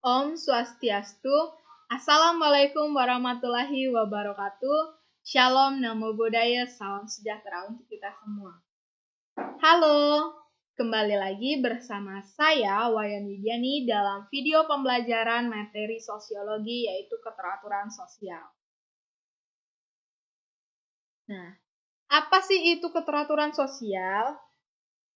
Om Swastiastu. Assalamualaikum warahmatullahi wabarakatuh. Shalom, namo buddhaya, salam sejahtera untuk kita semua. Halo, kembali lagi bersama saya Wayan Widiani dalam video pembelajaran materi sosiologi yaitu keteraturan sosial. Nah, apa sih itu keteraturan sosial?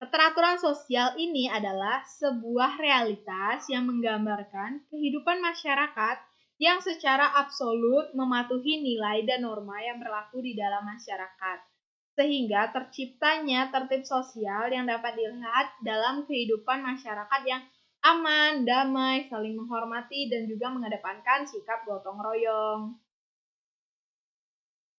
Keteraturan sosial ini adalah sebuah realitas yang menggambarkan kehidupan masyarakat yang secara absolut mematuhi nilai dan norma yang berlaku di dalam masyarakat, sehingga terciptanya tertib sosial yang dapat dilihat dalam kehidupan masyarakat yang aman, damai, saling menghormati, dan juga mengedepankan sikap gotong royong.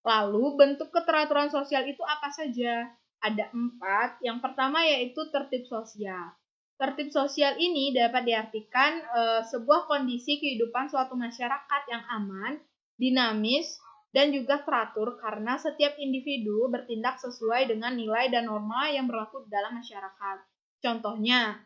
Lalu bentuk keteraturan sosial itu apa saja? Ada 4. Yang pertama yaitu tertib sosial. Tertib sosial ini dapat diartikan sebuah kondisi kehidupan suatu masyarakat yang aman, dinamis, dan juga teratur karena setiap individu bertindak sesuai dengan nilai dan norma yang berlaku dalam masyarakat. Contohnya,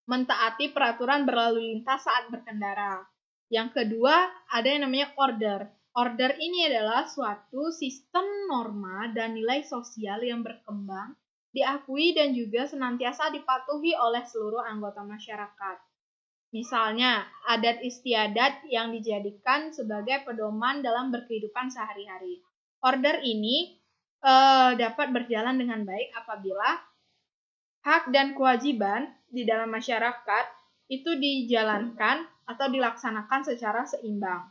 mentaati peraturan berlalu lintas saat berkendara. Yang kedua, ada yang namanya order. Order ini adalah suatu sistem norma dan nilai sosial yang berkembang, diakui dan juga senantiasa dipatuhi oleh seluruh anggota masyarakat. Misalnya, adat istiadat yang dijadikan sebagai pedoman dalam berkehidupan sehari-hari. Order ini dapat berjalan dengan baik apabila hak dan kewajiban di dalam masyarakat itu dijalankan atau dilaksanakan secara seimbang.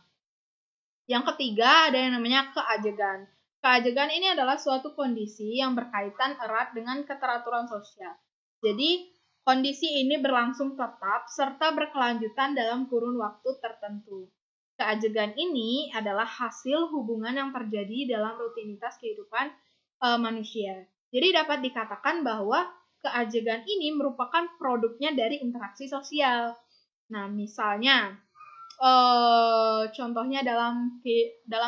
Yang ketiga, ada yang namanya keajegan. Keajegan ini adalah suatu kondisi yang berkaitan erat dengan keteraturan sosial. Jadi, kondisi ini berlangsung tetap serta berkelanjutan dalam kurun waktu tertentu. Keajegan ini adalah hasil hubungan yang terjadi dalam rutinitas kehidupan manusia. Jadi, dapat dikatakan bahwa keajegan ini merupakan produknya dari interaksi sosial. Nah, misalnya, contohnya dalam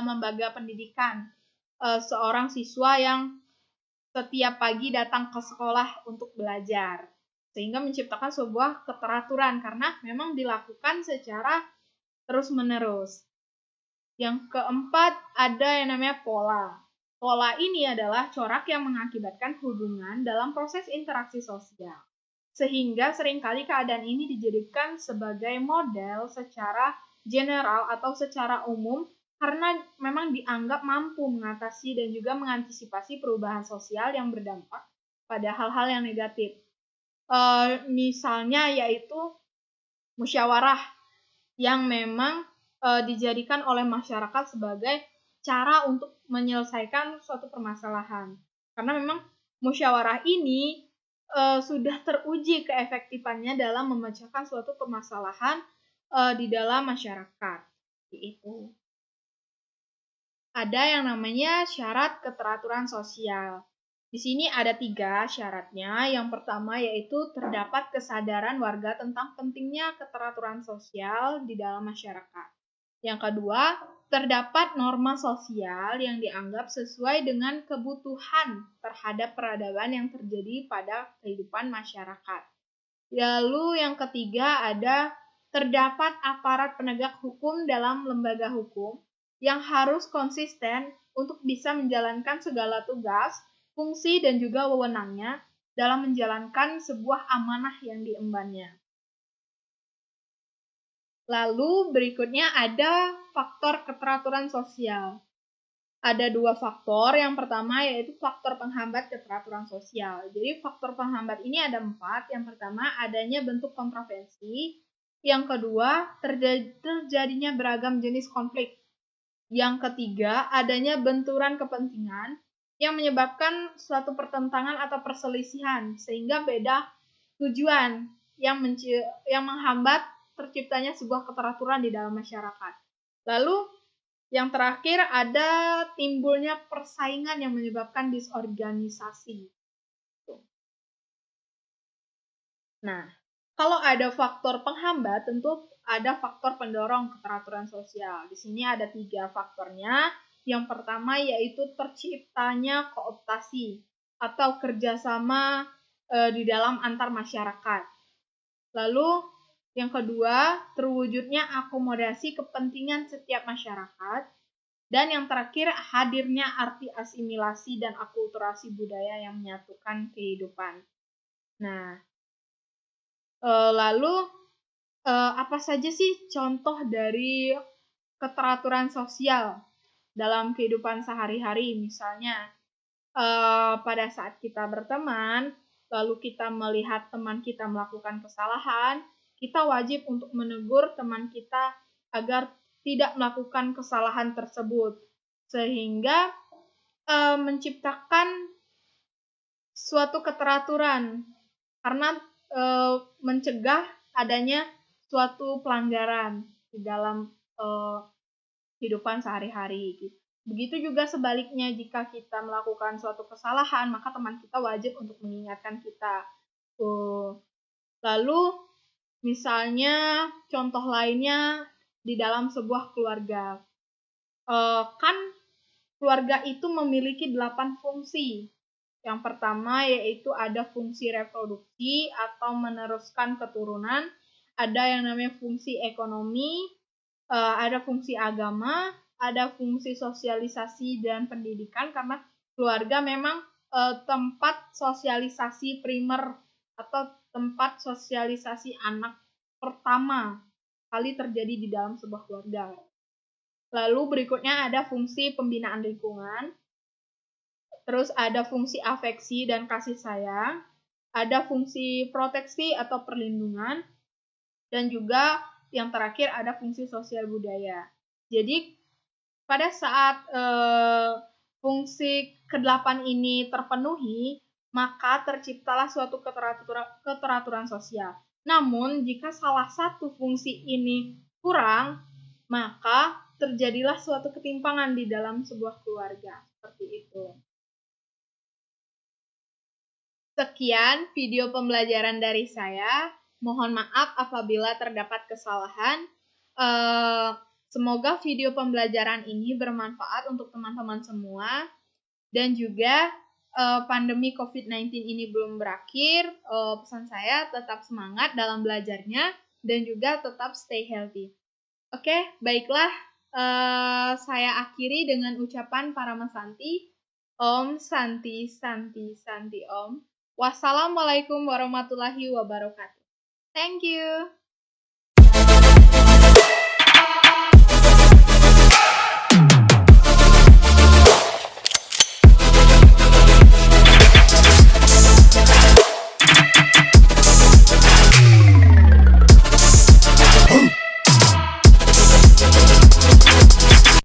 lembaga pendidikan, seorang siswa yang setiap pagi datang ke sekolah untuk belajar, sehingga menciptakan sebuah keteraturan karena memang dilakukan secara terus-menerus. Yang keempat, ada yang namanya pola. Pola ini adalah corak yang mengakibatkan hubungan dalam proses interaksi sosial, sehingga seringkali keadaan ini dijadikan sebagai model secara general atau secara umum karena memang dianggap mampu mengatasi dan juga mengantisipasi perubahan sosial yang berdampak pada hal-hal yang negatif. Misalnya yaitu musyawarah yang memang dijadikan oleh masyarakat sebagai cara untuk menyelesaikan suatu permasalahan. Karena memang musyawarah ini sudah teruji keefektifannya dalam memecahkan suatu permasalahan di dalam masyarakat. Itu. Ada yang namanya syarat keteraturan sosial. Di sini ada 3 syaratnya. Yang pertama yaitu terdapat kesadaran warga tentang pentingnya keteraturan sosial di dalam masyarakat. Yang kedua, terdapat norma sosial yang dianggap sesuai dengan kebutuhan terhadap peradaban yang terjadi pada kehidupan masyarakat. Lalu yang ketiga ada terdapat aparat penegak hukum dalam lembaga hukum yang harus konsisten untuk bisa menjalankan segala tugas, fungsi, dan juga wewenangnya dalam menjalankan sebuah amanah yang diembannya. Lalu berikutnya ada faktor keteraturan sosial. Ada 2 faktor. Yang pertama yaitu faktor penghambat keteraturan sosial. Jadi faktor penghambat ini ada 4. Yang pertama adanya bentuk kontroversi. Yang kedua terjadinya beragam jenis konflik. Yang ketiga adanya benturan kepentingan yang menyebabkan suatu pertentangan atau perselisihan sehingga beda tujuan yang menghambat terciptanya sebuah keteraturan di dalam masyarakat. Lalu yang terakhir ada timbulnya persaingan yang menyebabkan disorganisasi. Nah, kalau ada faktor penghambat, tentu ada faktor pendorong keteraturan sosial. Di sini ada 3 faktornya. Yang pertama yaitu terciptanya kooptasi atau kerjasama di dalam antar masyarakat. Lalu Yang kedua, terwujudnya akomodasi kepentingan setiap masyarakat. Dan yang terakhir, hadirnya arti asimilasi dan akulturasi budaya yang menyatukan kehidupan. Nah, lalu apa saja sih contoh dari keteraturan sosial dalam kehidupan sehari-hari? Misalnya, pada saat kita berteman, lalu kita melihat teman kita melakukan kesalahan, kita wajib untuk menegur teman kita agar tidak melakukan kesalahan tersebut, sehingga menciptakan suatu keteraturan karena mencegah adanya suatu pelanggaran di dalam kehidupan sehari-hari gitu. Begitu juga sebaliknya, jika kita melakukan suatu kesalahan, maka teman kita wajib untuk mengingatkan kita. Lalu misalnya contoh lainnya di dalam sebuah keluarga. Kan keluarga itu memiliki 8 fungsi. Yang pertama yaitu ada fungsi reproduksi atau meneruskan keturunan, ada yang namanya fungsi ekonomi, ada fungsi agama, ada fungsi sosialisasi dan pendidikan, karena keluarga memang tempat sosialisasi primer atau tempat sosialisasi anak pertama kali terjadi di dalam sebuah keluarga. Lalu berikutnya ada fungsi pembinaan lingkungan, terus ada fungsi afeksi dan kasih sayang, ada fungsi proteksi atau perlindungan, dan juga yang terakhir ada fungsi sosial budaya. Jadi pada saat fungsi ke-8 ini terpenuhi, maka terciptalah suatu keteraturan sosial. Namun, jika salah satu fungsi ini kurang, maka terjadilah suatu ketimpangan di dalam sebuah keluarga. Seperti itu. Sekian video pembelajaran dari saya. Mohon maaf apabila terdapat kesalahan. Semoga video pembelajaran ini bermanfaat untuk teman-teman semua. Dan juga pandemi COVID-19 ini belum berakhir. Pesan saya tetap semangat dalam belajarnya dan juga tetap stay healthy. Oke, baiklah. Saya akhiri dengan ucapan Parama Santi. Om Santi Santi Santi Om. Wassalamualaikum warahmatullahi wabarakatuh. Thank you.